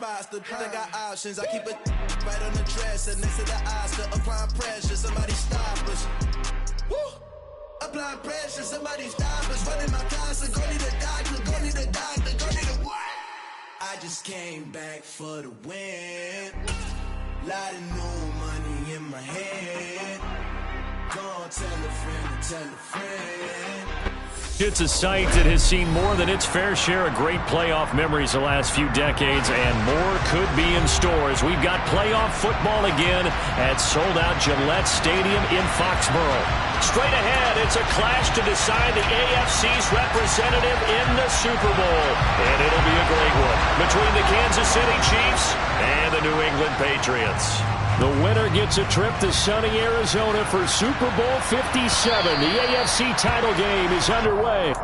roster. I got options. I keep it right on the dresser next to the Oscar. Applying pressure. Somebody stop us. Woo! Applying pressure. Somebody stop us. Running my closet. Go need a doctor. Go need a doctor. Go need a what? I just came back for the win. Lot of new money in my head. Go on, tell a friend and tell a friend. It's a site that has seen more than its fair share of great playoff memories the last few decades, and more could be in store as we've got playoff football again at sold-out Gillette Stadium in Foxborough. Straight ahead, it's a clash to decide the AFC's representative in the Super Bowl, and it'll be a great one between the Kansas City Chiefs and the New England Patriots. The winner gets a trip to sunny Arizona for Super Bowl 57. The AFC title game is underway.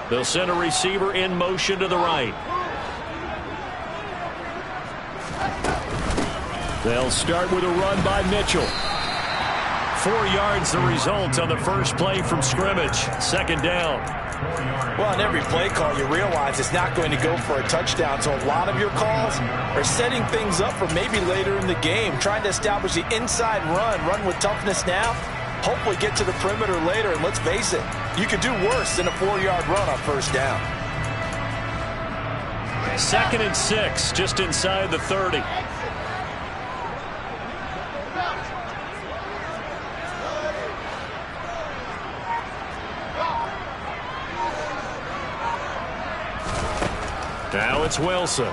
They'll send a receiver in motion to the right. They'll start with a run by Mitchell. 4 yards the result on the first play from scrimmage. Second down. Well, on every play call, you realize it's not going to go for a touchdown. So a lot of your calls are setting things up for maybe later in the game, trying to establish the inside run with toughness now. Hopefully get to the perimeter later, and let's face it, you could do worse than a 4-yard run on first down. 2nd and 6, just inside the 30. Now it's Wilson.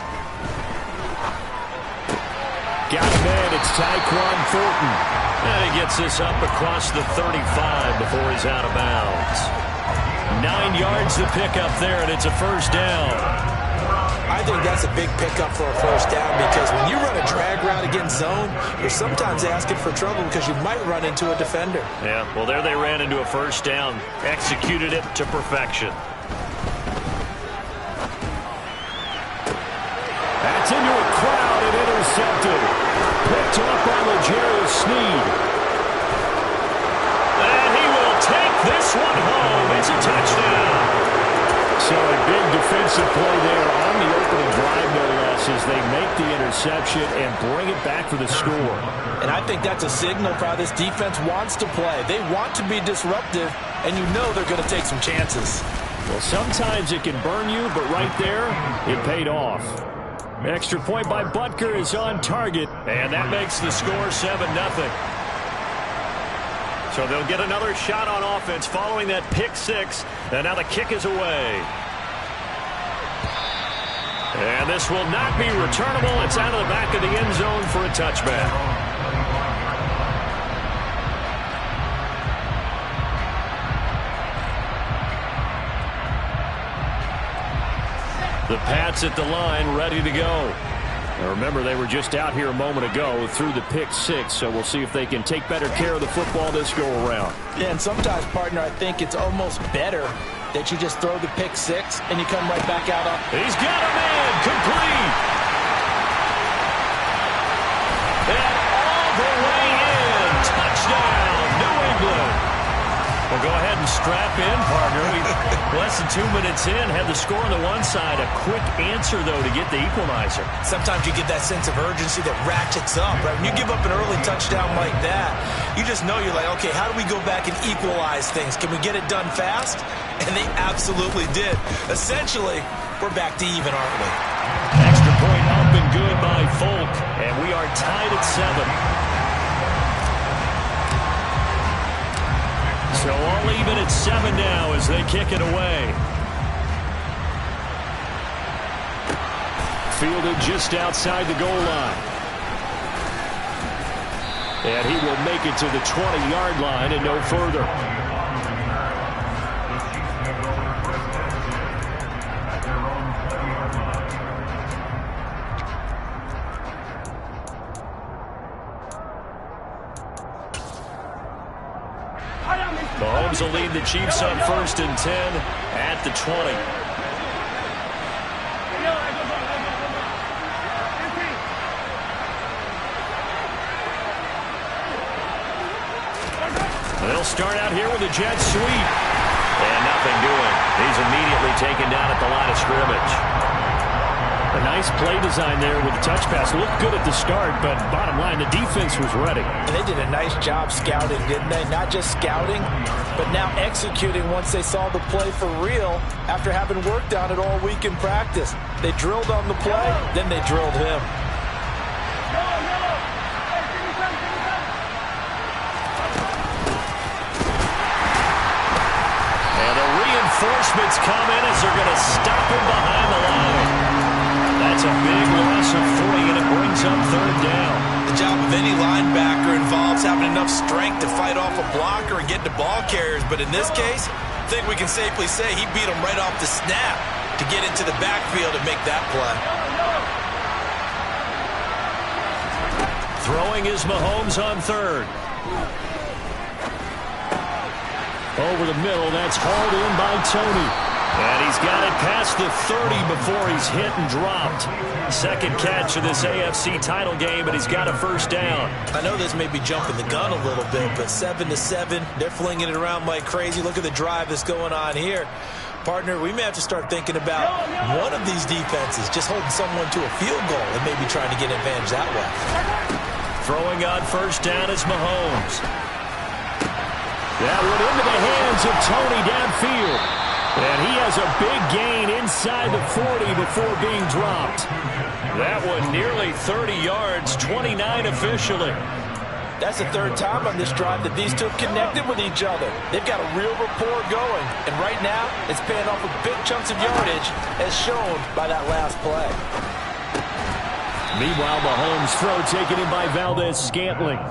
Got man, it's Tyquan Thornton. And he gets this up across the 35 before he's out of bounds. 9 yards to pick up there, and it's a first down. I think that's a big pickup for a first down because when you run a drag route against zone, you're sometimes asking for trouble because you might run into a defender. Yeah, well, there they ran into a first down. Executed it to perfection. That's into a crowd and intercepted. Picked up by L'Jarius Sneed. And he will take this one home. It's a touchdown. So a big defensive play there on the opening drive, no less, as they make the interception and bring it back for the score. And I think that's a signal for how this defense wants to play. They want to be disruptive, and you know they're going to take some chances. Well, sometimes it can burn you, but right there, it paid off. Extra point by Butker is on target, and that makes the score 7-0. So they'll get another shot on offense following that pick six, and now the kick is away. And this will not be returnable. It's out of the back of the end zone for a touchback. The Pats at the line, ready to go. Now remember, they were just out here a moment ago through the pick six, so we'll see if they can take better care of the football this go-around. Yeah, and sometimes, partner, I think it's almost better that you just throw the pick six and you come right back out on. He's got a man, complete. And all the way in, touchdown, New England. Well, go ahead and strap in, partner. Less than 2 minutes in, had the score on the one side. A quick answer, though, to get the equalizer. Sometimes you get that sense of urgency that ratchets up, right? When you give up an early touchdown like that, you just know you're like, okay, how do we go back and equalize things? Can we get it done fast? And they absolutely did. Essentially, we're back to even, aren't we? Extra point up and good by Folk, and we are tied at 7. So all even at 7 now as they kick it away. Fielded just outside the goal line. And he will make it to the 20-yard line and no further. Mahomes will lead the Chiefs on 1st and 10 at the 20. They'll start out here with a jet sweep. And nothing doing. He's immediately taken down at the line of scrimmage. A nice play design there with the touch pass. Looked good at the start, but bottom line, the defense was ready. And they did a nice job scouting, didn't they? Not just scouting, but now executing once they saw the play for real after having worked on it all week in practice. They drilled on the play, then they drilled him. And the reinforcements come in as they're going to stop him behind the line. That's a big loss of 3, and it brings up 3rd down. The job of any linebacker involves having enough strength to fight off a blocker and get to ball carriers. But in this case, I think we can safely say he beat him right off the snap to get into the backfield and make that play. Throwing is Mahomes on 3rd. Over the middle, that's hauled in by Tony. And he's got it past the 30 before he's hit and dropped. Second catch of this AFC title game, and he's got a 1st down. I know this may be jumping the gun a little bit, but 7-7, they're flinging it around like crazy. Look at the drive that's going on here. Partner, we may have to start thinking about one of these defenses just holding someone to a field goal and maybe trying to get an advantage that way. Throwing on 1st down is Mahomes. That went into the hands of Tony downfield. And he has a big gain inside the 40 before being dropped. That one nearly 30 yards, 29 officially. That's the 3rd time on this drive that these two have connected with each other. They've got a real rapport going. And right now, it's paying off with big chunks of yardage, as shown by that last play. Meanwhile, Mahomes' throw taken in by Valdez-Scantling.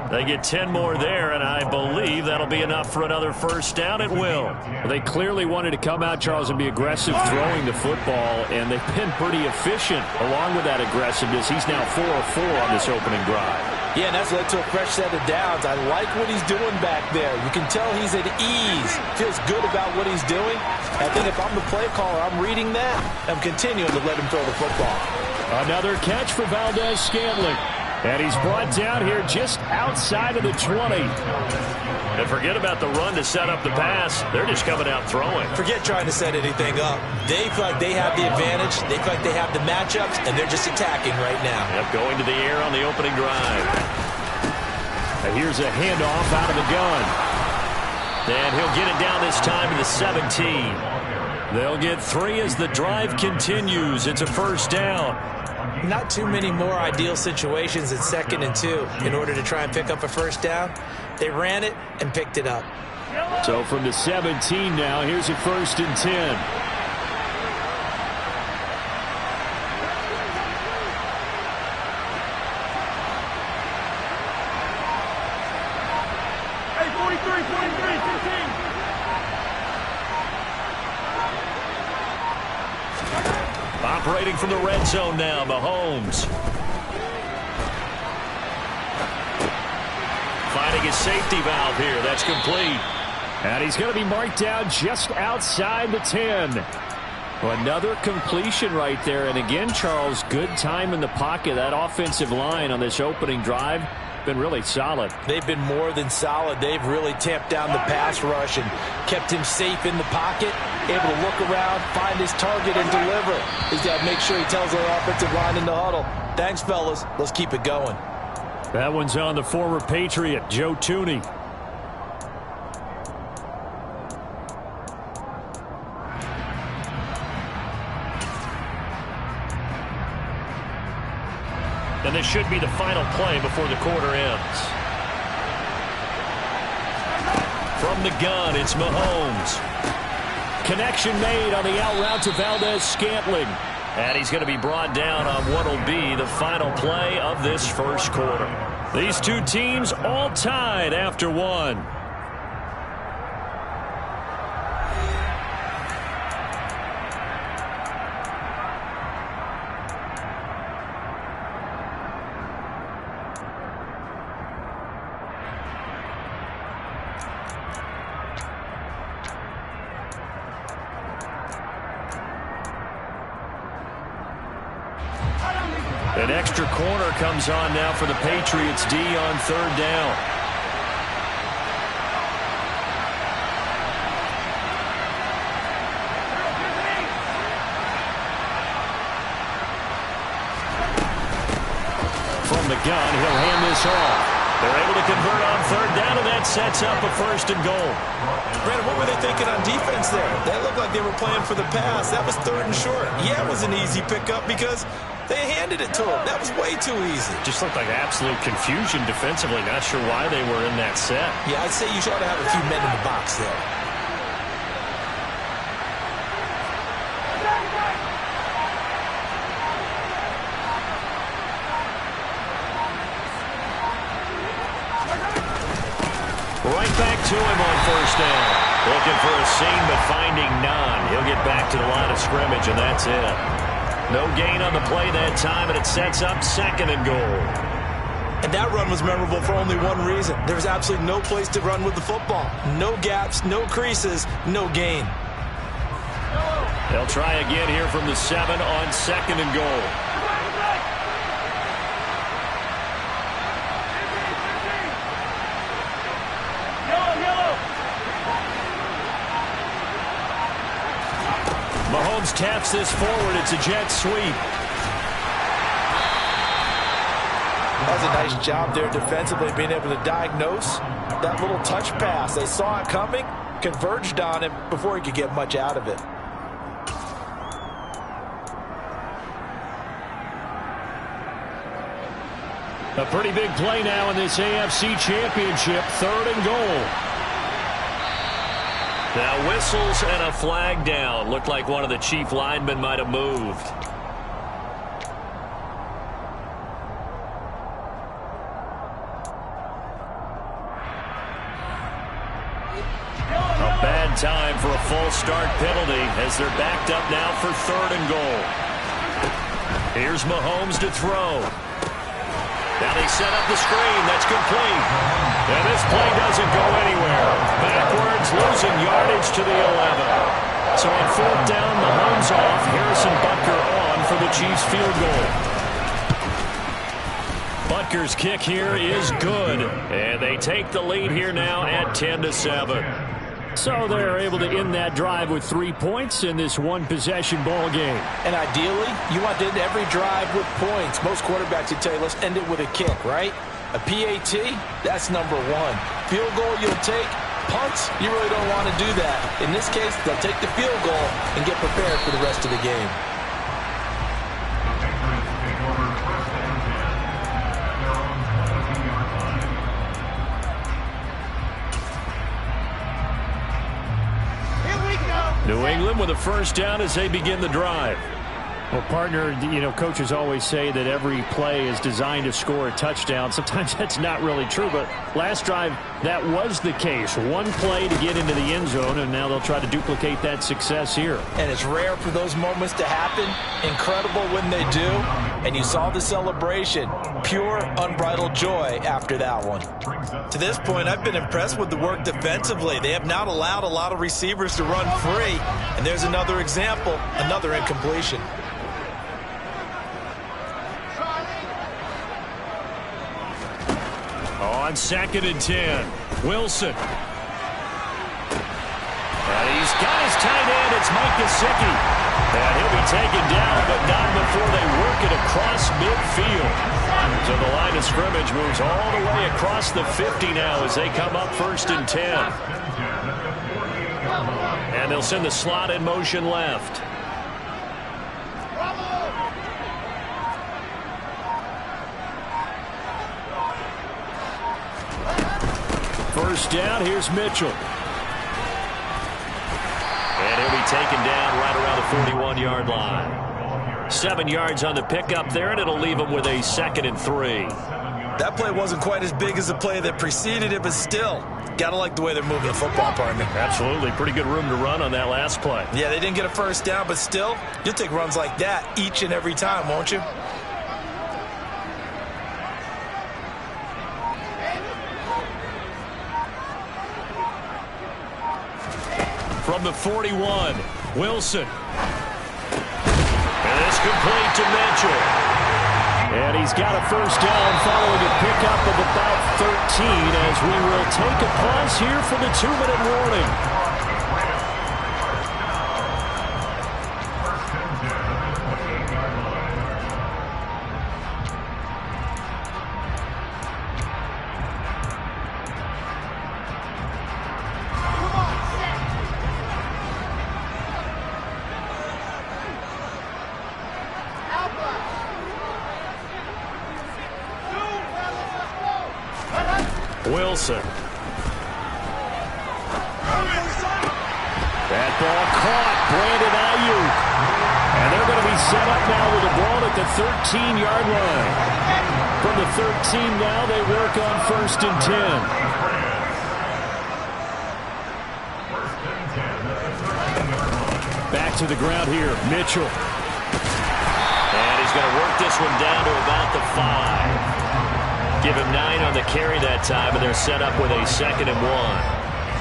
They get 10 more there, and I believe that'll be enough for another 1st down. It will. They clearly wanted to come out, Charles, and be aggressive throwing the football, and they've been pretty efficient along with that aggressiveness. He's now 4 of 4 on this opening drive. Yeah, and that's led to a fresh set of downs. I like what he's doing back there. You can tell he's at ease. Feels good about what he's doing. I think if I'm the play caller, I'm reading that. I'm continuing to let him throw the football. Another catch for Valdez-Scantling. And he's brought down here just outside of the 20. And forget about the run to set up the pass. They're just coming out throwing. Forget trying to set anything up. They feel like they have the advantage. They feel like they have the matchups, and they're just attacking right now. Yep, going to the air on the opening drive. And here's a handoff out of the gun. And he'll get it down this time to the 17. They'll get 3 as the drive continues. It's a 1st down. Not too many more ideal situations at 2nd and 2 in order to try and pick up a 1st down. They ran it and picked it up. So from the 17 now, here's a 1st and 10. Hey, 43, 15. Operating from the red zone now, Mahomes. Finding his safety valve here. That's complete. And he's going to be marked down just outside the 10. Another completion right there. And again, Charles, good time in the pocket. That offensive line on this opening drive been really solid. They've been more than solid. They've really tamped down the pass rush and kept him safe in the pocket, able to look around, find his target, and deliver. He's got to make sure he tells our offensive line in the huddle, thanks, fellas. Let's keep it going. That one's on the former Patriot, Joe Thuney. And this should be the final play before the quarter ends. From the gun, it's Mahomes. Connection made on the out route to Valdez-Scantling. And he's going to be brought down on what will be the final play of this first quarter. These two teams all tied after one. An extra corner comes on now for the Patriots D on third down. From the gun, he'll hand this off. They're able to convert on third down, and that sets up a first and goal. Brandon, what were they thinking on defense there? They looked like they were playing for the pass. That was third and short. Yeah, it was an easy pickup because they handed it to him. That was way too easy. Just looked like absolute confusion defensively. Not sure why they were in that set. Yeah, I'd say you ought to have a few men in the box there. Right back to him on first down. Looking for a seam, but finding none. He'll get back to the line of scrimmage, and that's it. No gain on the play that time, and it sets up second and goal. And that run was memorable for only one reason. There was absolutely no place to run with the football. No gaps, no creases, no gain. They'll try again here from the 7 on second and goal. Mahomes taps this forward. It's a jet sweep. That was a nice job there defensively, being able to diagnose that little touch pass. They saw it coming, converged on him before he could get much out of it. A pretty big play now in this AFC Championship. Third and goal. Now whistles and a flag down. Looked like one of the chief linemen might have moved. A bad time for a false start penalty as they're backed up now for third and goal. Here's Mahomes to throw. Now they set up the screen. That's complete. And this play doesn't go anywhere. Backwards, losing yardage to the 11. So on fourth down, Mahomes off. Harrison Butker on for the Chiefs field goal. Butker's kick here is good. And they take the lead here now at 10-7. So they're able to end that drive with 3 points in this one-possession ball game. And ideally, you want to end every drive with points. Most quarterbacks would tell you, let's end it with a kick, right? A PAT, that's number one. Field goal you'll take. Punts, you really don't want to do that. In this case, they'll take the field goal and get prepared for the rest of the game. New England with a first down as they begin the drive. Well, partner, you know, coaches always say that every play is designed to score a touchdown. Sometimes that's not really true, but last drive, that was the case. One play to get into the end zone, and now they'll try to duplicate that success here. And it's rare for those moments to happen. Incredible when they do. And you saw the celebration. Pure, unbridled joy after that one. To this point, I've been impressed with the work defensively. They have not allowed a lot of receivers to run free. And there's another example, another incompletion. On 2nd and 10, Wilson. And he's got his tight end. It's Mike Gesicki. And he'll be taken down, but not before they work it across midfield. So the line of scrimmage moves all the way across the 50 now as they come up 1st and 10. And they'll send the slot in motion left. First down, here's Mitchell. And he'll be taken down right around the 41-yard line. 7 yards on the pickup there, and it'll leave him with a 2nd and 3. That play wasn't quite as big as the play that preceded it, but still, got to like the way they're moving the football, partner. Absolutely. Pretty good room to run on that last play. Yeah, they didn't get a first down, but still, you'll take runs like that each and every time, won't you? From the 41, Wilson. And it's complete to Mitchell. And he's got a first down following a pickup of about 13 as we will take a pause here for the 2-minute warning. Wilson. That ball caught. Brandon Ayuk. And they're going to be set up now with the ball at the 13-yard line. From the 13 now, they work on 1st and 10. Back to the ground here. Mitchell. And he's going to work this one down to about the 5. Give him 9 on the carry that time, and they're set up with a 2nd and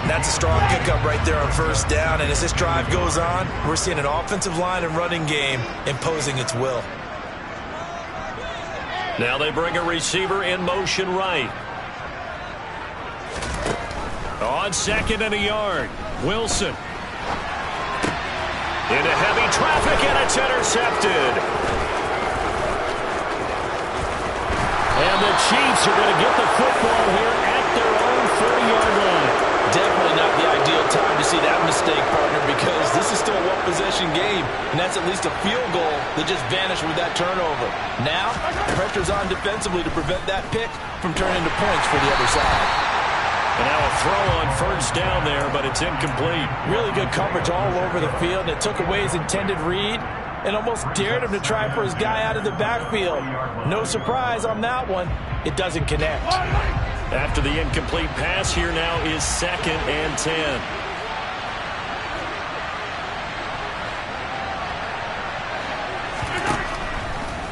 1. That's a strong pickup right there on first down, and as this drive goes on, we're seeing an offensive line and running game imposing its will. Now they bring a receiver in motion right. On 2nd and a yard, Wilson. Into heavy traffic, and it's intercepted. And the Chiefs are going to get the football here at their own 40-yard line. Definitely not the ideal time to see that mistake, partner, because this is still a one-possession game, and that's at least a field goal that just vanished with that turnover. Now, pressure's on defensively to prevent that pick from turning into points for the other side. And now a throw on first down there, but it's incomplete. Really good coverage all over the field, and it took away his intended read and almost dared him to try for his guy out of the backfield. No surprise on that one. It doesn't connect. After the incomplete pass, here now is 2nd and 10.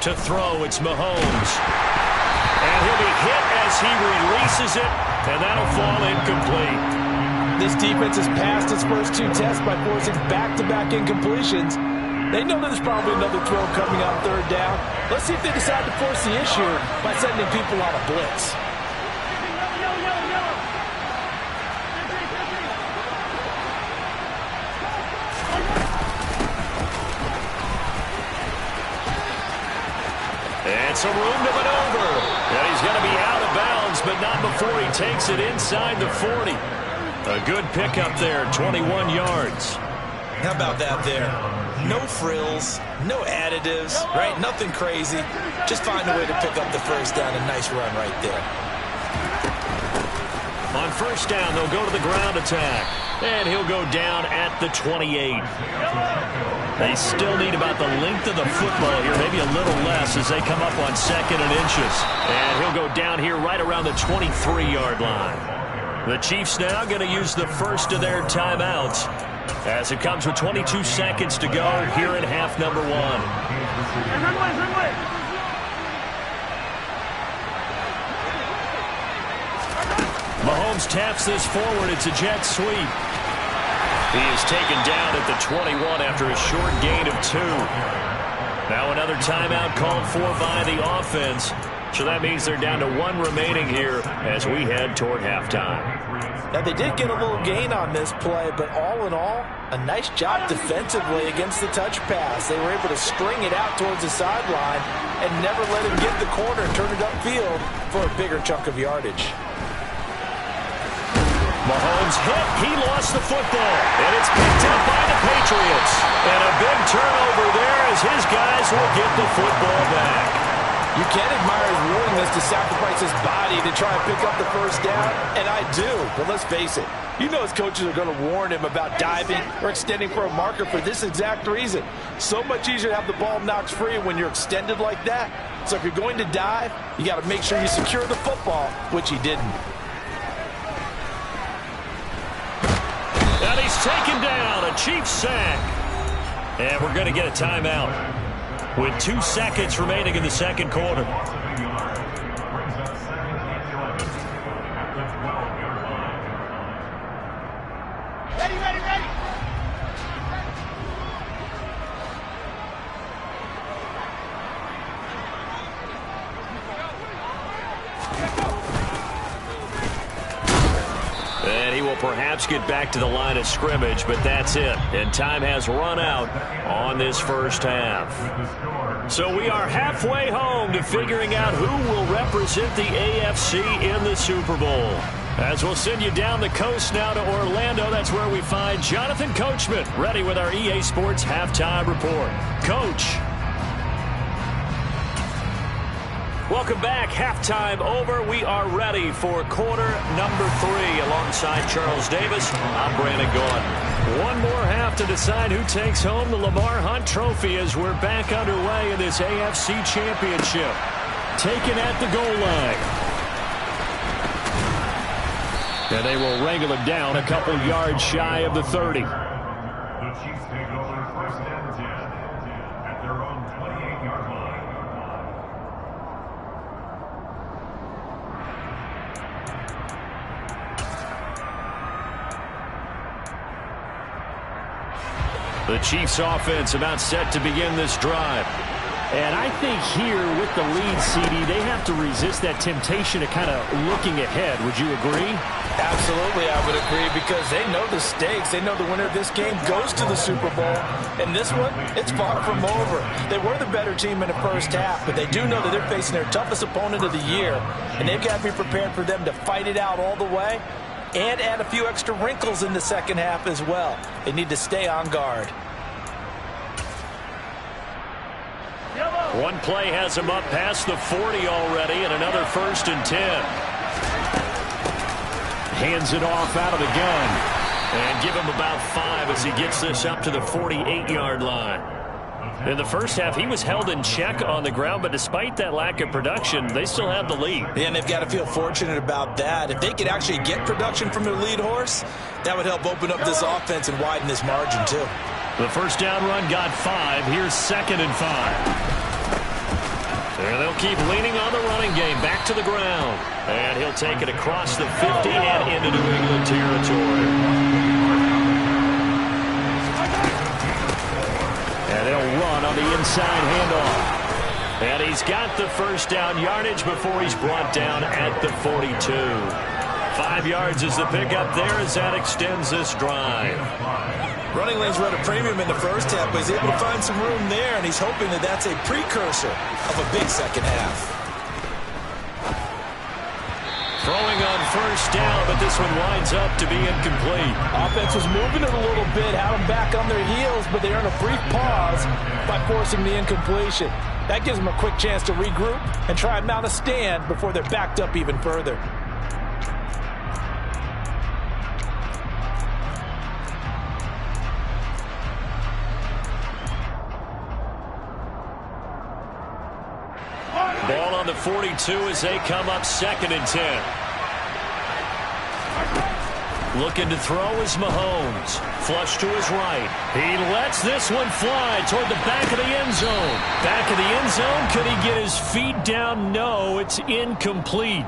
To throw, it's Mahomes. And he'll be hit as he releases it, and that'll fall incomplete. This defense has passed its first 2 tests by forcing back-to-back incompletions. They know that there's probably another throw coming on 3rd down. Let's see if they decide to force the issue by sending people on a blitz. And some room to maneuver. And he's going to be out of bounds, but not before he takes it inside the 40. A good pickup there, 21 yards. How about that there? No frills, no additives, right? Nothing crazy. Just find a way to pick up the first down. A nice run right there. On first down, they'll go to the ground attack. And he'll go down at the 28. They still need about the length of the football here, maybe a little less as they come up on 2nd and inches. And he'll go down here right around the 23-yard line. The Chiefs now going to use the first of their timeouts as it comes with 22 seconds to go here in half number 1. Mahomes taps this forward. It's a jet sweep. He is taken down at the 21 after a short gain of 2. Now another timeout called for by the offense So that means they're down to 1 remaining here as we head toward halftime. Now, they did get a little gain on this play, but all in all, a nice job defensively against the touch pass. They were able to string it out towards the sideline and never let him get the corner and turn it upfield for a bigger chunk of yardage. Mahomes hit. He lost the football. And it's picked up by the Patriots. And a big turnover there as his guys will get the football back. You can admire his willingness to sacrifice his body to try and pick up the first down, and I do. But let's face it, you know his coaches are going to warn him about diving or extending for a marker for this exact reason. So much easier to have the ball knocked free when you're extended like that. So if you're going to dive, you got to make sure you secure the football, which he didn't. And he's taken down, a Chiefs sack. And we're going to get a timeout with 2 seconds remaining in the second quarter. Ready, ready, ready. And he will perhaps get back to the line of scrimmage, but that's it. And time has run out on this first half. So we are halfway home to figuring out who will represent the AFC in the Super Bowl. As we'll send you down the coast now to Orlando, that's where we find Jonathan Coachman, ready with our EA Sports Halftime Report. Coach. Welcome back. Halftime over. We are ready for quarter number 3 alongside Charles Davis. I'm Brandon Gaudin. One more half to decide who takes home the Lamar Hunt Trophy as we're back underway in this AFC Championship. Taken at the goal line. And they will wrangle it down a couple yards shy of the 30. The Chiefs take over first and 10 at their own 28-yard line. The Chiefs offense about set to begin this drive. And I think here with the lead, CD, they have to resist that temptation of kind of looking ahead. Would you agree? Absolutely, I would agree, because they know the stakes. They know the winner of this game goes to the Super Bowl. And this one, it's far from over. They were the better team in the first half, but they do know that they're facing their toughest opponent of the year. And they've got to be prepared for them to fight it out all the way and add a few extra wrinkles in the second half as well. They need to stay on guard. One play has him up past the 40 already, and another 1st and 10. Hands it off out of the gun. And give him about 5 as he gets this up to the 48-yard line. In the first half, he was held in check on the ground, but despite that lack of production, they still have the lead. Yeah, and they've got to feel fortunate about that. If they could actually get production from their lead horse, that would help open up this offense and widen this margin, too. The first down run got 5. Here's 2nd and 5. And they'll keep leaning on the running game back to the ground. And he'll take it across the 50 and into New England territory. And they'll run on the inside handoff. And he's got the first down yardage before he's brought down at the 42. 5 yards is the pickup there as that extends this drive. Running lanes were at a premium in the first half, but he's able to find some room there, and he's hoping that that's a precursor of a big second half. Throwing on first down, but this one winds up to be incomplete. Offense was moving it a little bit, had them back on their heels, but they earn a brief pause by forcing the incompletion. That gives them a quick chance to regroup and try and mount a stand before they're backed up even further. Ball on the 42 as they come up 2nd and 10. Looking to throw is Mahomes. Flush to his right. He lets this one fly toward the back of the end zone. Back of the end zone. Could he get his feet down? No, it's incomplete.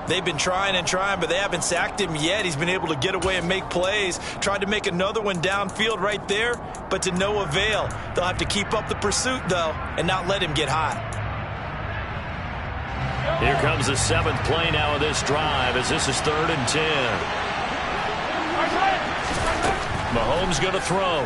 They've been trying and trying, but they haven't sacked him yet. He's been able to get away and make plays. Tried to make another one downfield right there, but to no avail. They'll have to keep up the pursuit, though, and not let him get hot. Here comes the 7th play now of this drive as this is 3rd and 10. Mahomes going to throw.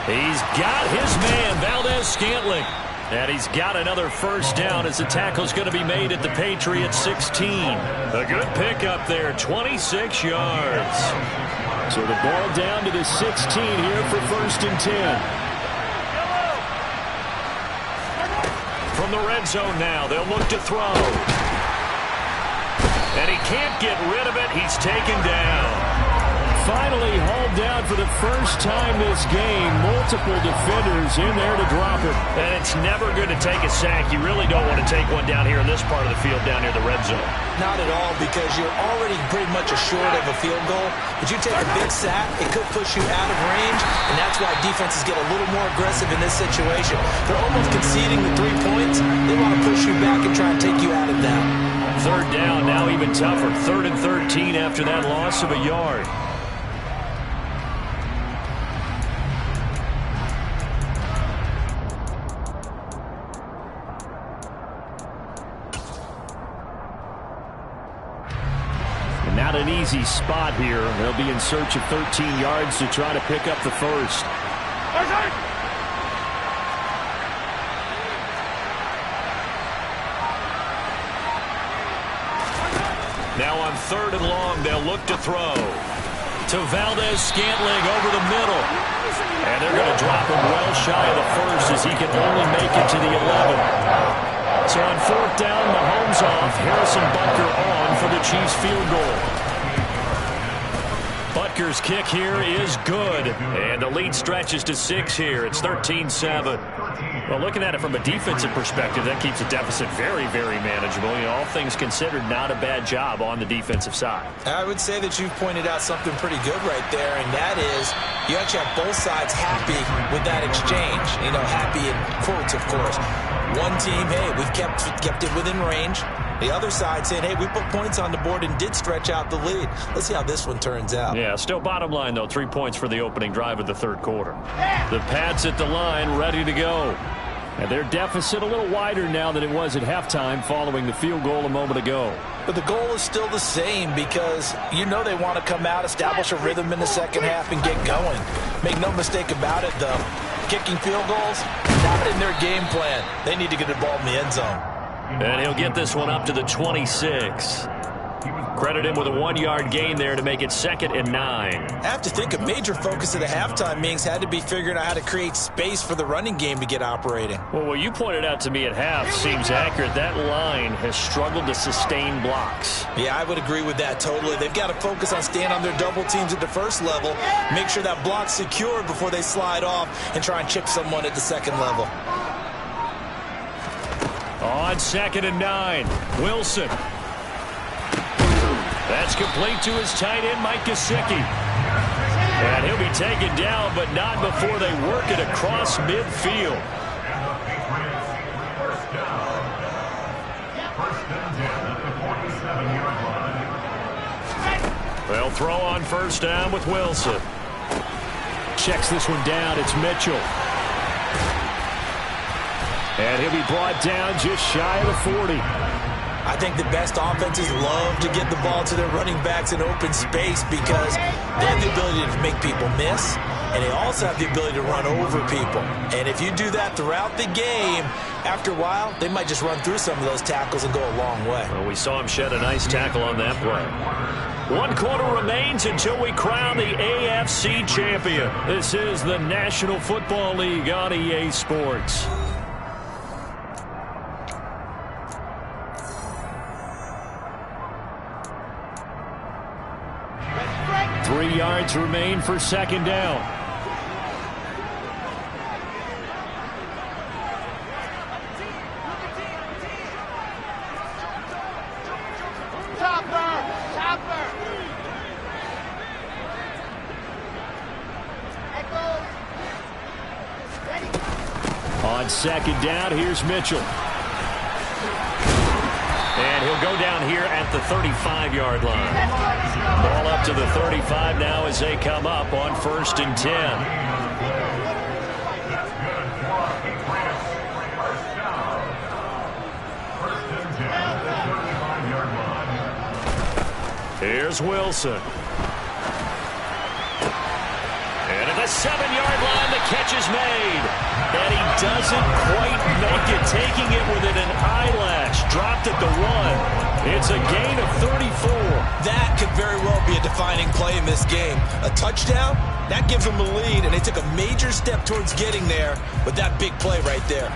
He's got his man, Valdez-Scantling. And he's got another first down as the tackle's going to be made at the Patriots 16. A good pickup there, 26 yards. So the ball down to the 16 here for 1st and 10. From the red zone now, they'll look to throw. And he can't get rid of it. He's taken down. Finally hauled down for the first time this game. Multiple defenders in there to drop it. And it's never good to take a sack. You really don't want to take one down here in this part of the field down near the red zone. Not at all, because you're already pretty much assured of a field goal. But you take a big sack, it could push you out of range, and that's why defenses get a little more aggressive in this situation. They're almost conceding the 3 points. They want to push you back and try and take you out of that. 3rd down, now even tougher. 3rd and 13 after that loss of a yard. Not an easy spot here. They'll be in search of 13 yards to try to pick up the first. Now on 3rd and long, they'll look to throw. To Valdez-Scantling over the middle. And they're going to drop him well shy of the first as he can only make it to the 11. So on 4th down, Mahomes off. Harrison Butker on for the Chiefs field goal. Butker's kick here is good. And the lead stretches to 6 here. It's 13-7. Well, looking at it from a defensive perspective, that keeps the deficit very, very manageable. You know, all things considered, not a bad job on the defensive side. I would say that you've pointed out something pretty good right there, and that is you actually have both sides happy with that exchange. You know, happy in quotes, of course. One team, hey, we've kept it within range. The other side saying, hey, we put points on the board and did stretch out the lead. Let's see how this one turns out. Yeah, still bottom line, though, 3 points for the opening drive of the 3rd quarter. The Pats at the line, ready to go. And their deficit a little wider now than it was at halftime following the field goal a moment ago. But the goal is still the same because you know they want to come out, establish a rhythm in the second half, and get going. Make no mistake about it, though. Kicking field goals, not in their game plan. They need to get the ball in the end zone. And he'll get this one up to the 26. Credit him with a 1-yard gain there to make it 2nd and 9. I have to think a major focus of the halftime meetings had to be figuring out how to create space for the running game to get operating. Well, what you pointed out to me at half seems accurate. That line has struggled to sustain blocks. Yeah, I would agree with that totally. They've got to focus on staying on their double teams at the first level, make sure that block's secured before they slide off and try and chip someone at the second level. On 2nd and 9, Wilson. That's complete to his tight end, Mike Gesicki. And he'll be taken down, but not before they work it across midfield. They'll throw on 1st down with Wilson. Checks this one down. It's Mitchell. And he'll be brought down just shy of the 40. I think the best offenses love to get the ball to their running backs in open space because they have the ability to make people miss, and they also have the ability to run over people. And if you do that throughout the game, after a while, they might just run through some of those tackles and go a long way. Well, we saw him shed a nice tackle on that play. 1 quarter remains until we crown the AFC champion. This is the National Football League on EA Sports. Three yards remain for 2nd down. On 2nd down, here's Mitchell. And he'll go down here at the 35-yard line. Ball up to the 35 now as they come up on 1st and 10. That's good for a Patriots. First down. First and 10 at the 35-yard line. Here's Wilson. And at the 7-yard line, the catch is made. And he doesn't quite make it, taking it within an eyelash. Dropped at the 1. It's a gain of 34. That could very well be a defining play in this game. A touchdown, that gives them a lead, and they took a major step towards getting there with that big play right there.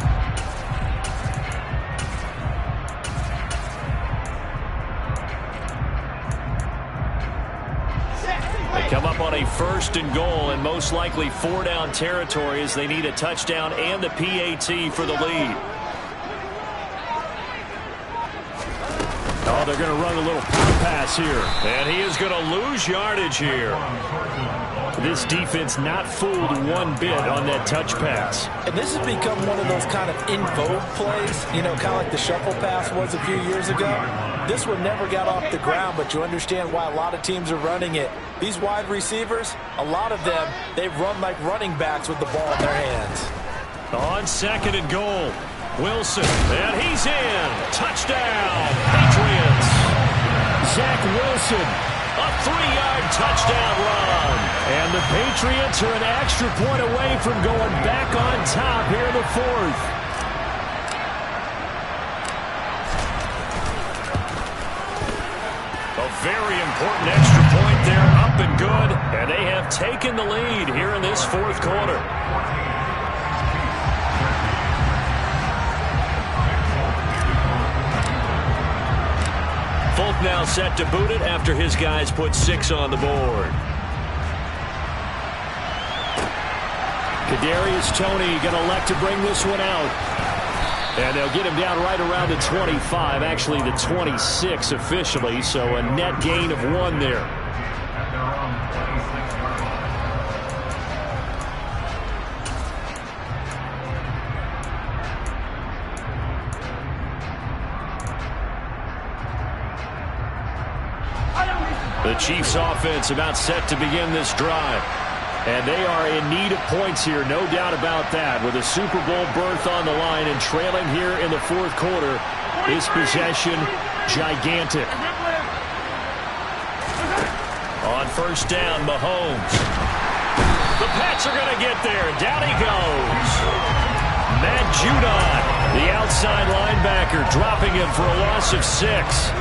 They come up on a 1st and goal, and most likely 4-down territory as they need a touchdown and the PAT for the lead. Oh, they're going to run a little power pass here. And he is going to lose yardage here. This defense not fooled one bit on that touch pass. And this has become one of those kind of in vogue plays, you know, kind of like the shuffle pass was a few years ago. This one never got off the ground, but you understand why a lot of teams are running it. These wide receivers, a lot of them, they run like running backs with the ball in their hands. On 2nd and goal, Wilson, and he's in. Touchdown, Patriots. Zach Wilson, a 3-yard touchdown run. And the Patriots are an extra point away from going back on top here in the 4th. A very important extra point there, up and good. And they have taken the lead here in this 4th quarter. Folk now set to boot it after his guys put 6 on the board. Kadarius Toney going to elect to bring this one out. And they'll get him down right around the 25, actually the 26 officially, so a net gain of 1 there. The Chiefs offense about set to begin this drive. And they are in need of points here, no doubt about that. With a Super Bowl berth on the line and trailing here in the 4th quarter, this possession gigantic. On 1st down, Mahomes. The Pats are going to get there. Down he goes. Matt Judon, the outside linebacker, dropping him for a loss of 6.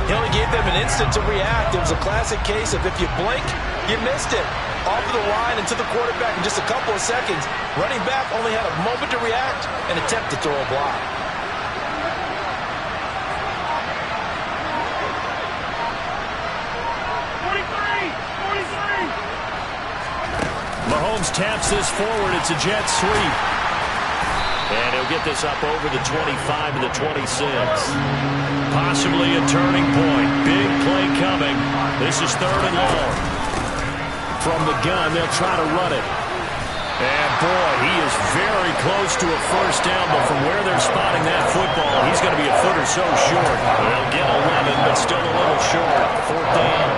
He only gave them an instant to react. It was a classic case of if you blink, you missed it. Off of the line and to the quarterback in just a couple of seconds. Running back only had a moment to react and attempt to throw a block. Mahomes taps this forward. It's a jet sweep. And he'll get this up over the 25 to the 26. Possibly a turning point. Big play coming. This is 3rd and long. From the gun, they'll try to run it. And, boy, he is very close to a 1st down, but from where they're spotting that football, he's going to be a foot or so short. They'll get 11, but still a little short. 4th down.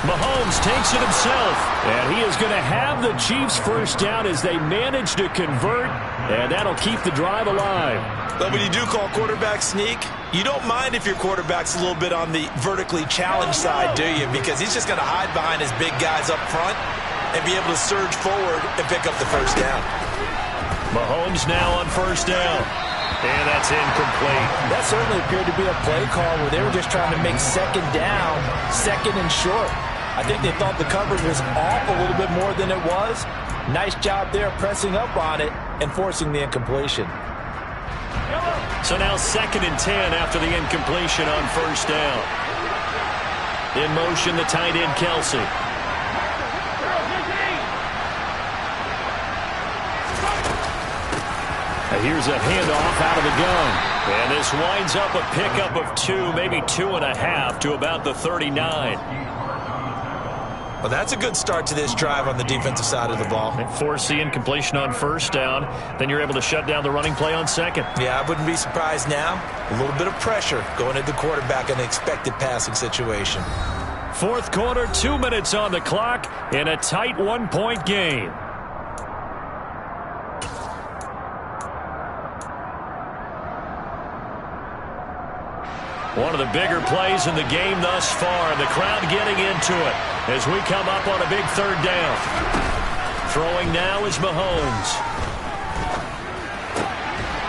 Mahomes takes it himself, and he is going to have the Chiefs 1st down as they manage to convert, and that'll keep the drive alive. But when you do call quarterback sneak, you don't mind if your quarterback's a little bit on the vertically challenged side, do you? Because he's just going to hide behind his big guys up front and be able to surge forward and pick up the 1st down. Mahomes now on 1st down. And that's incomplete. That certainly appeared to be a play call where they were just trying to make 2nd down, 2nd and short. I think they thought the coverage was off a little bit more than it was. Nice job there pressing up on it and forcing the incompletion. So now 2nd and 10 after the incompletion on 1st down. In motion, the tight end, Kelsey. Now here's a handoff out of the gun. And this winds up a pickup of 2, maybe 2.5 to about the 39. Well, that's a good start to this drive on the defensive side of the ball. And force the incompletion on 1st down. Then you're able to shut down the running play on 2nd. Yeah, I wouldn't be surprised now. A little bit of pressure going at the quarterback in an expected passing situation. Fourth quarter, 2 minutes on the clock in a tight one-point game. One of the bigger plays in the game thus far. The crowd getting into it as we come up on a big third down. Throwing now is Mahomes.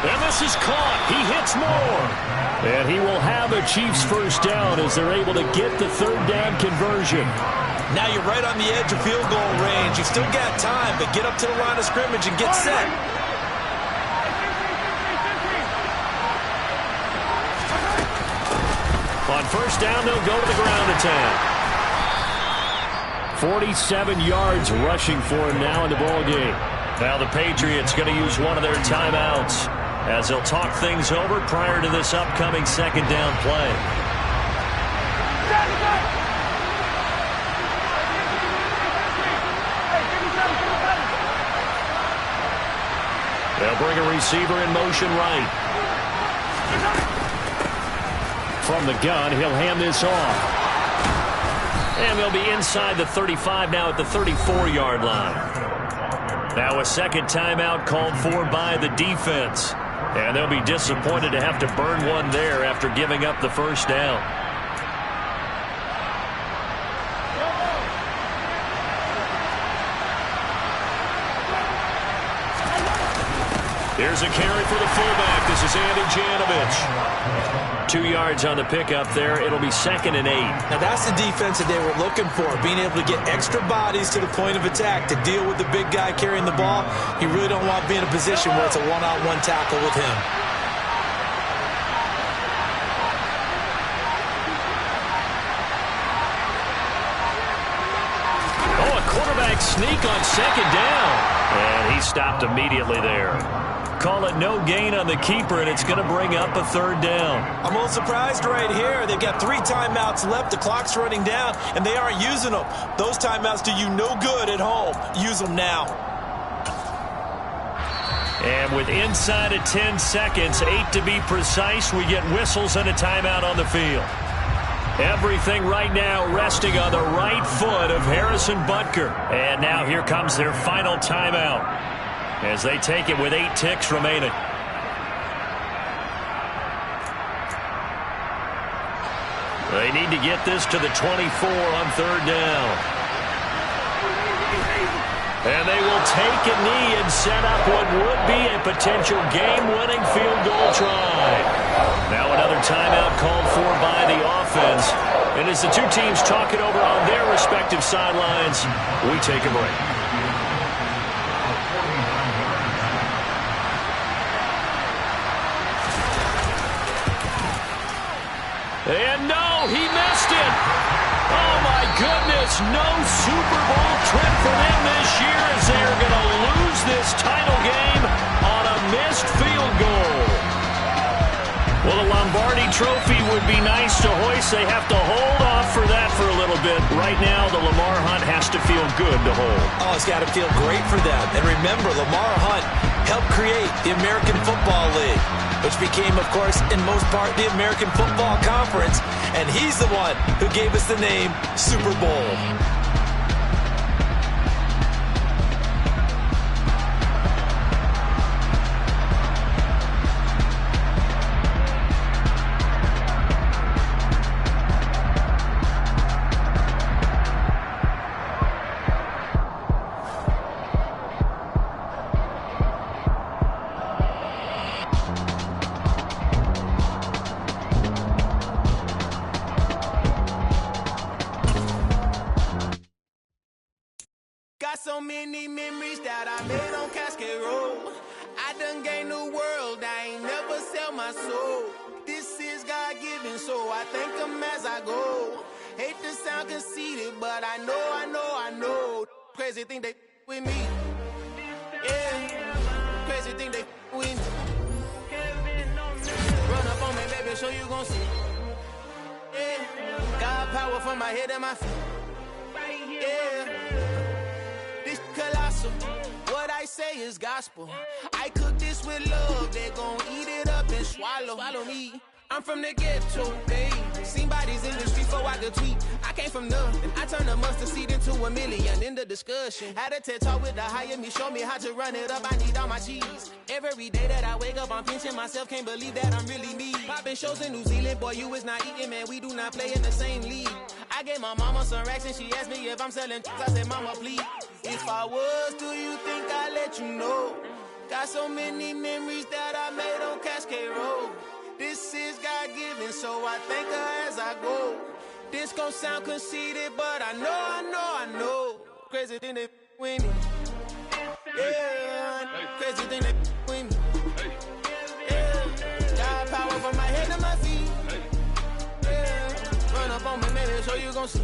And this is caught. He hits more. And he will have a Chiefs first down as they're able to get the third down conversion. Now you're right on the edge of field goal range. You've still got time, but get up to the line of scrimmage and get set. On first down, they'll go to the ground attack. 47 yards rushing for him now in the ball game. Now the Patriots going to use one of their timeouts as they'll talk things over prior to this upcoming second down play. They'll bring a receiver in motion right. From the gun, he'll hand this off. And they'll be inside the 35 now at the 34-yard line. Now a second timeout called for by the defense. And they'll be disappointed to have to burn one there after giving up the first down. Here's a carry for the fullback. This is Andy Janovich. 2 yards on the pickup there. It'll be 2nd and 8. Now that's the defense that they were looking for, being able to get extra bodies to the point of attack to deal with the big guy carrying the ball. You really don't want to be in a position where it's a one-on-one tackle with him. Oh, a quarterback sneak on second down. And he stopped immediately there. Call it no gain on the keeper, and it's going to bring up a third down. I'm a little surprised right here. They've got 3 timeouts left. The clock's running down, and they aren't using them. Those timeouts do you no good at home. Use them now. And with inside of 10 seconds, 8 to be precise, we get whistles and a timeout on the field. Everything right now resting on the right foot of Harrison Butker. And now here comes their final timeout as they take it with 8 ticks remaining. They need to get this to the 24 on third down. And they will take a knee and set up what would be a potential game-winning field goal try. Now another timeout called for by the offense. And as the two teams talk it over on their respective sidelines, we take a break. And no, he missed it. Oh, my goodness. No Super Bowl trip for them this year as they are going to lose this title game on a missed field goal. Well, the Lombardi Trophy would be nice to hoist. They have to hold off for that for a little bit. Right now, the Lamar Hunt has to feel good to hold. Oh, it's got to feel great for them. And remember, Lamar Hunt helped create the American Football League, which became, of course, in most part, the American Football Conference. And he's the one who gave us the name Super Bowl. So many memories that I made on Cascade Road. I done gained the world, I ain't never sell my soul. This is God-given, so I thank him as I go. Hate to sound conceited, but I know. Crazy thing they with me. Yeah, crazy thing they with me. Run up on me, baby, show you gon' see. Yeah, God power from my head and my feet. Yeah. Colossal. What I say is gospel. I cook this with love. They gon' eat it up and swallow me. I'm from the ghetto, babe. Seen bodies in the streets so I could tweet. I came from nothing. I turned a mustard seed into a million in the discussion. Had a TED talk with the higher me, show me how to run it up. I need all my cheese. Every day that I wake up, I'm pinching myself. Can't believe that I'm really me. Popping shows in New Zealand, boy, you is not eating, man. We do not play in the same league. I gave my mama some racks and she asked me if I'm selling. I said, mama, please. If I was, do you think I'd let you know? Got so many memories that I made on Cascade Road. This is God-given, so I thank her as I go. This gon' sound conceited, but I know. Crazy thing they with me. Yeah, crazy thing they with me. Yeah, got power from my head to my feet. Yeah, run up on me, maybe, so you gon' see.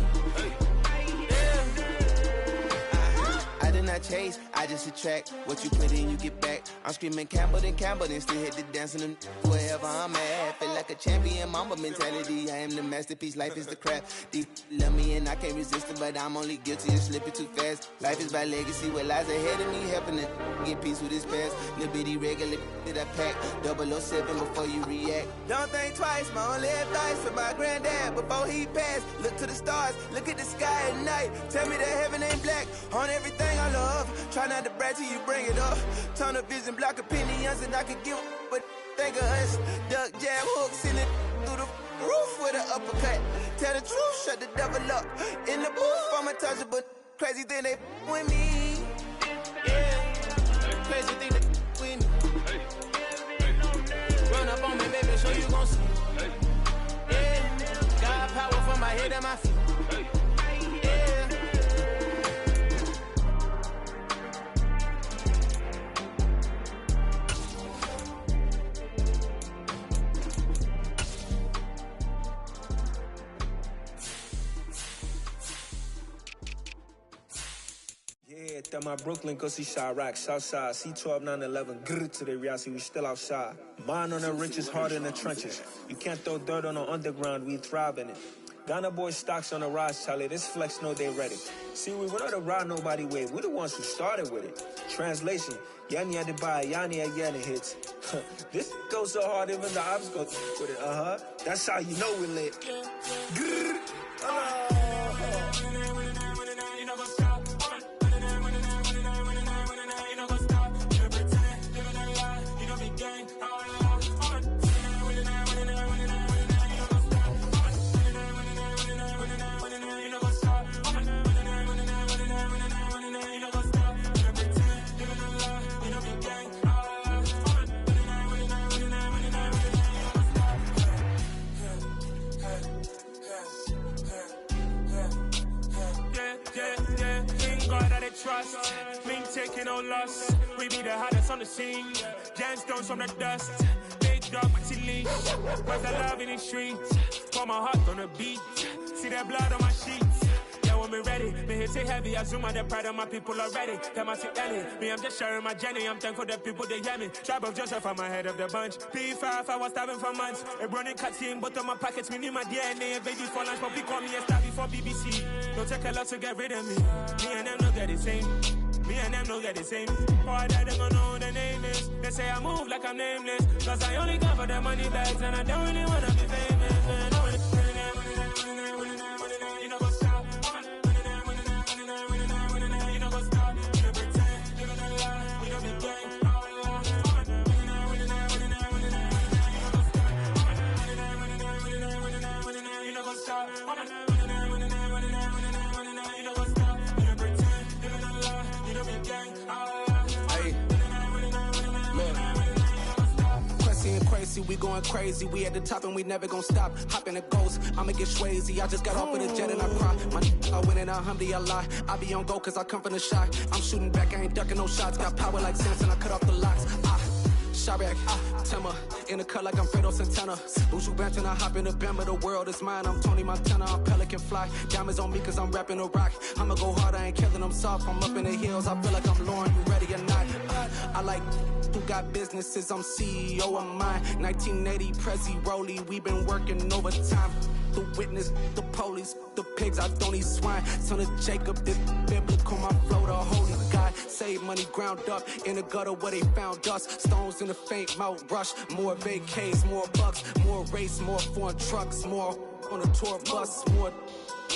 I did not chase, I just attract. What you put in, you get back. I'm screaming Campbell, then still hit the dance and wherever I'm at. Feel like a champion, mamba mentality. I am the masterpiece, life is the crap. Deep love me and I can't resist it, but I'm only guilty of slipping too fast. Life is by legacy, what lies ahead of me, helping to get peace with this past. Little bitty regular that I pack, 007 before you react. Don't think twice, my only advice for my granddad before he passed. Look to the stars, look at the sky at night. Tell me that heaven ain't black on everything I love. Try not to brag till you bring it up. Tunnel vision, block opinions, and I could give but think of us. Duck, jab, hook, send it through the roof with an uppercut. Tell the truth, shut the devil up. In the booth, I'm untouchable. Crazy thing they with me. Yeah, crazy thing they with me. Run up on me, baby, so you gon' see. Yeah, got power from my head and my feet. Yeah, that my Brooklyn, go see Chirac, Southside, C12, 911, grrr to the reality, we still outside. Mine on the riches, hard in the trenches. You can't throw dirt on the underground, we thrive in it. Ghana boys stocks on the rise, Charlie, this flex know they ready. See, we went on the ride nobody wave, we the ones who started with it. Translation, Yanni had to buy, Yanni again it hits. This goes so hard, even the ops go with it, That's how you know we lit. Grrr, trust, me taking no loss. We be the hottest on the scene. Gemstones from the dust. Big dog, Maxi Leash. Where's the love in the streets? Pour my heart on the beat. See that blood on my sheets. Yeah, when me ready, me hit it heavy. I zoom on the pride of my people already. Tell my sick Ellie, me I'm just sharing my journey. I'm thankful that people they hear me. Tribe of Joseph, I'm ahead of the bunch. P5, I was starving for months. A running cutscene, but on my pockets, me need my DNA. Baby for lunch, but we call me a star before BBC. Don't take a lot to get rid of me. Me and them don't get the same. Me and them don't get the same. Boy, that they gonna know the name is. They say I move like I'm nameless. Cause I only come for the money bags and I don't really wanna be famous, man. You know what's up? You know what's up? You know pretend, living a lie. We don't be gang. You know what's up? Crazy, we going crazy. We at the top and we never gonna stop. Hop in a ghost, I'ma get swayzy. I just got off of the jet and I cry. My I win and I lie. I be on go cause I come from the shot. I'm shooting back, I ain't ducking no shots. Got power like Samson, I cut off the locks. Chirac, Timmer, in the cut like I'm Fredo Santana. Buju Banton, I hop in the Bama, the world is mine. I'm Tony Montana, I'm Pelican Fly. Diamonds on me cause I'm rapping a rock. I'ma go hard, I ain't killing them soft. I'm up in the hills, I feel like I'm Lauren, you ready or not? I like who got businesses, I'm CEO of mine. 1980, Prezi Rolly, we been working overtime. The witness, the police, the pigs, I don't eat swine. Son of Jacob, this biblical, my flow, the holy God. Save money ground up in the gutter where they found us. Stones in the faint mouth rush. More vacays, more bucks, more race, more foreign trucks, more on a tour bus, more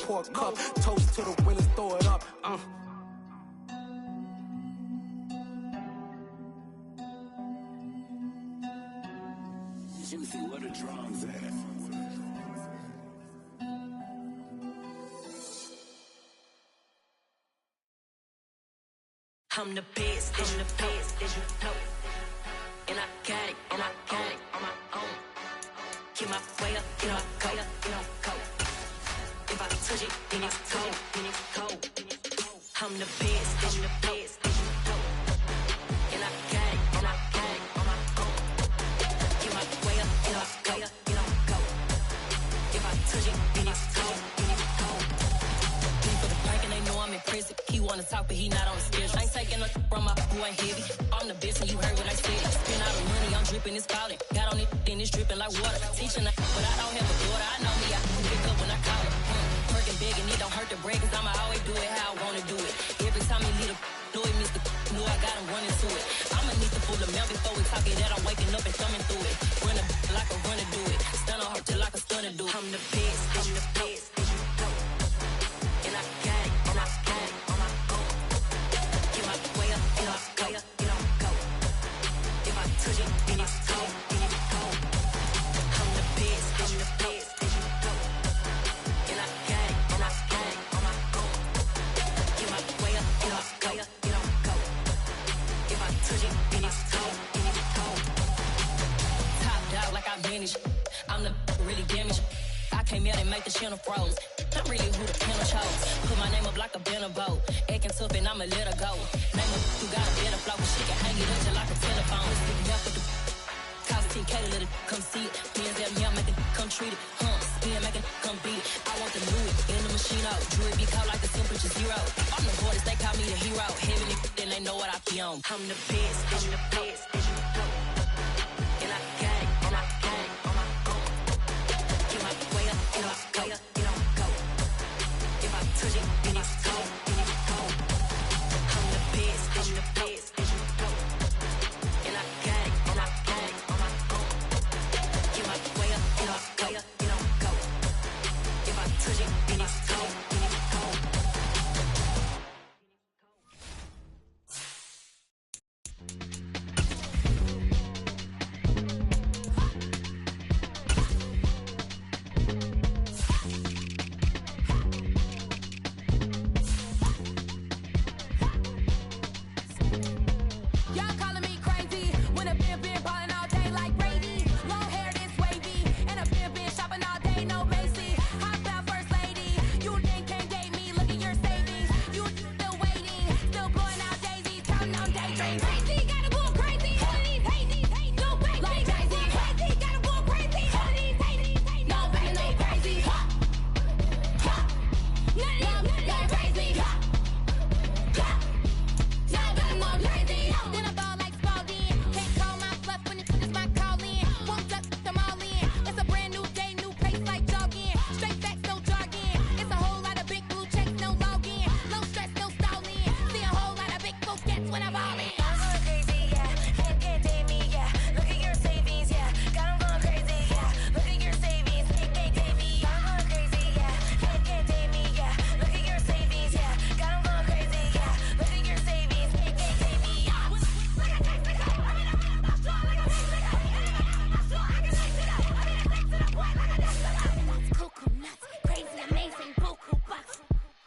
pour a cup. Toast to the winners, throw it up. Juicy, where the drums at? I'm the best, did you know? And I got it, on my own. Get my way up, get my go. If I touch it, then it's cold. I'm the best, did you know? And I got it, on my own. Get my way up, get my go. If I touch it, then it's cold. People the bank and they know I'm in prison. He wanna talk, but he not on the schedule. I ain't taking a from my boy heavy. I'm the best and you heard what I said. Spend all the money, I'm dripping, it's falling. Got on it, then it's dripping like water. Teaching but I don't have a daughter. I know me, I can pick up when I call it. Working big and it don't hurt the break, cause I'ma always do it how I wanna do it. Every time he lead a know it, Mr. Know I got him running to it. I'ma need to pull the mail before we talk it that I'm waking up and thumbing through it. Run a like a runner do it. Stun on her till like a stunner do it. I'm the best, did you know? And I got it, on my own. Get my way up, get my go. If I touch it, then it's cold. I'm the best, did you know? And I got it, on my own. Get my way up, get my go. If I touch it, then it's cold. Top dog like I manage. I'm the really damaged. I came out and make the channel froze. I'm really who the panel chose. Put my name up like a banner boat. Acting tough and I'ma let her go. Name her who got a better flow. She can hang it up just like a telephone. Sticking out for the cost 10K to let it come see it. Hands at me, I make it come treat it. Spin, make it come beat it. I want the new it in the machine out. Jewelry be caught like the temperature zero. I'm the hardest, they call me the hero. Heaven then they know what I be on. I'm the best, did you know? And I got it, on my own. Get my way up, get my go. If I touch it, then it's cold. I'm the best, did you know? And I got it, on my own. Get my way up, get my go. If I touch it, then it's cold. Y'all calling me crazy when a been ballin' all day like Brady. Long hair this wavy, and a been shopping all day, no Macy. Hot out first lady, you then can't date me. Look at your savings, you still waiting, still blowing out daisies, counting on daydreams. Crazy, gotta go crazy. None of these hate, no fake. Like crazy, gotta go crazy. None of these hate, no fake, no crazy. None of these like crazy. Then I ball like Spalding. Can't call my bluff when it's my calling. Won't duck them all in. It's a brand new day, new pace like jogging. Straight facts, no jogging. It's a whole lot of big blue checks, no login. No stress, no stalling. See a whole lot of big blue gets when I ball in. I'm going crazy, yeah. Can't date me, yeah. Look at your savings, yeah. Got 'em going crazy, yeah. Look at your savings, can't date me. I'm going crazy, yeah. Can't date me, yeah. Look at your savings, yeah. Got 'em going crazy, yeah. Look at your savings, can't date me. Cuckoo nuts, crazy, amazing, buku bucks.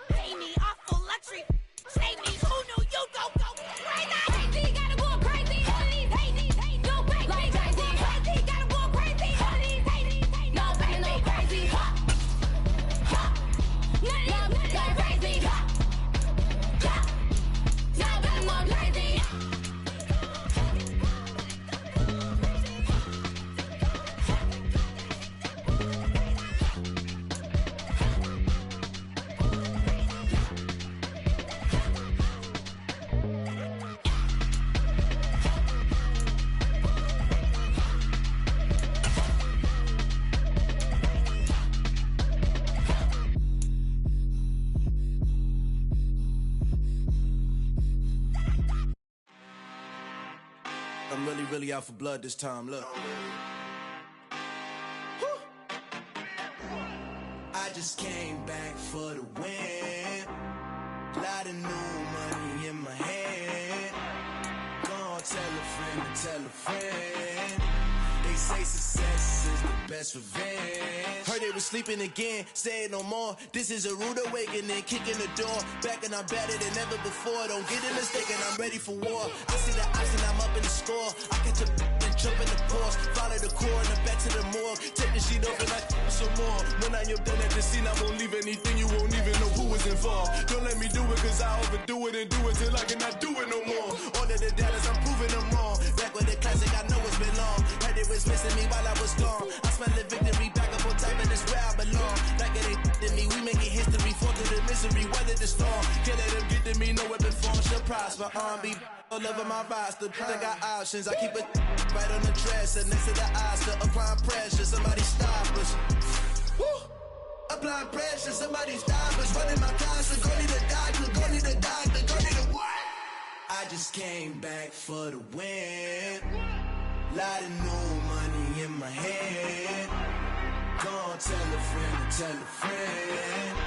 Pay me awful luxury. Save me, who knew you go crazy? Crazy, gotta go crazy. None of these hate, no fake. Like crazy, gotta go crazy. None of these hate, no fake, no crazy. None of these like crazy. Now I'm more crazy. I'm really out for blood this time, look. I just came back for the win. Lot of new money in my hand. Gonna tell a friend to tell a friend. They say success is the best revenge. Heard they was sleeping again, say it no more. This is a rude awakening, kicking the door. Back and I'm better than ever before. Don't get it mistaken, I'm ready for war. I see the option, I'm up in the score. I catch a and jump in the course. Follow the core and then back to the morgue. Take the sheet off and I some more. When I am done at the scene, I won't leave anything. You won't even know who was involved. Don't let me do it, cause I overdo it and do it till I cannot do it no more. All of the doubters, I'm proving them wrong. Back with the classic, I know it's been long. Heard it was missing me while I was gone. I smell the victory, back up on time, and it's where I belong. Like it ain't to me, we making history. Fall to the misery, weather the storm. Can't let them get to me, no weapon form shall prosper. R&B all over my roster. I got options, I keep it right on the dresser. Next to the Oscar, applying pressure, somebody stop us. Woo! Applying pressure, somebody stop us. Running my closet, go need a doctor, go need a doctor, go need a what? I just came back for the win. Lot of new money in my hand. Gonna tell a friend to tell a friend.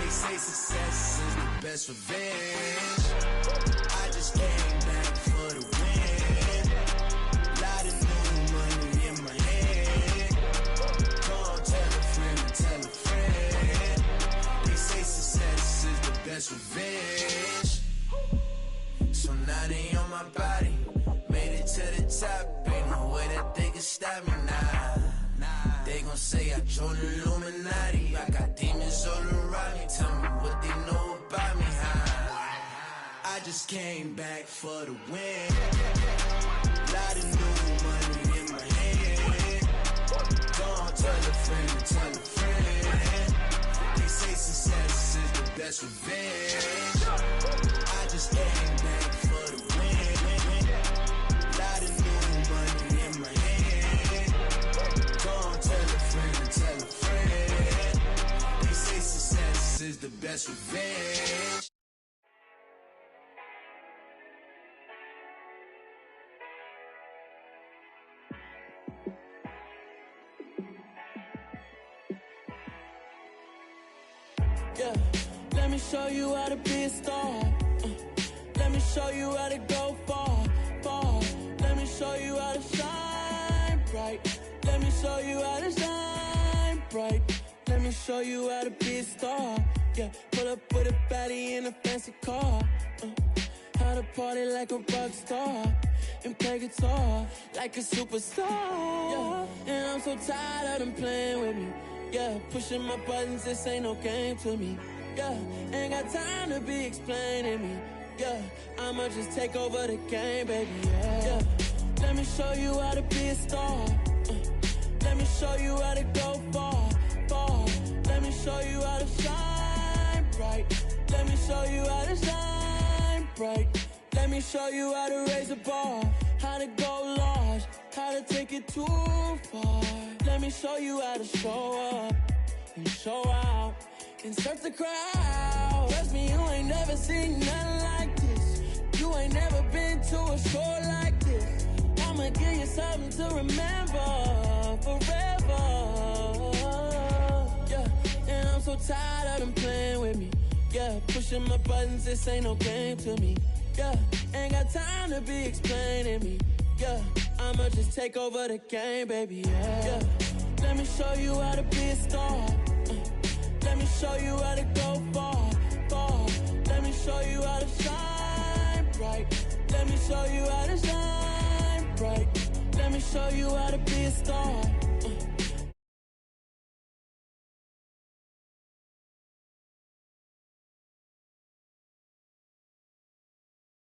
They say success is the best revenge. I just came back for the win. Lot of new money in my hand. Gonna tell a friend to tell a friend. They say success is the best revenge. So now they on my body. Made it to the top. Ain't no way that they can stop me now. They gon' say I joined the Illuminati. I got demons all around me. Tell me what they know about me, huh? I just came back for the win. Lot of new money in my hand. Gonna tell a friend to tell a friend. They say success is the best revenge. I just came back for the win. Lot of new money in my hand. Gonna tell a friend to tell a friend. They say success is the best revenge. Yeah, let me show you how to be a star. Let me show you how to go far, far. Let me show you how to shine bright. Let me show you how to shine bright. Let me show you how to be a star. Yeah, pull up with a baddie in a fancy car. How to party like a rock star and play guitar like a superstar. Yeah, and I'm so tired of them playing with me. Yeah, pushing my buttons, this ain't no game to me. Yeah, ain't got time to be explaining me. Yeah, I'ma just take over the game, baby. Yeah, let me show you how to be a star. Let me show you how to go far, far. Let me show you how to shine bright. Let me show you how to shine bright. Let me show you how to raise the bar, how to go large, how to take it too far. Let me show you how to show up and show out and surf the crowd. Trust me, you ain't never seen nothing like this. You ain't never been to a show like this. I'ma give you something to remember forever. Yeah, and I'm so tired of them playing with me. Yeah, pushing my buttons, this ain't no game to me. Yeah, ain't got time to be explaining me. Yeah, I'ma just take over the game, baby. Yeah, let me show you how to be a star. Let me show you how to go far, far. Let me show you how to shine bright. Let me show you how to shine bright. Let me show you how to be a star.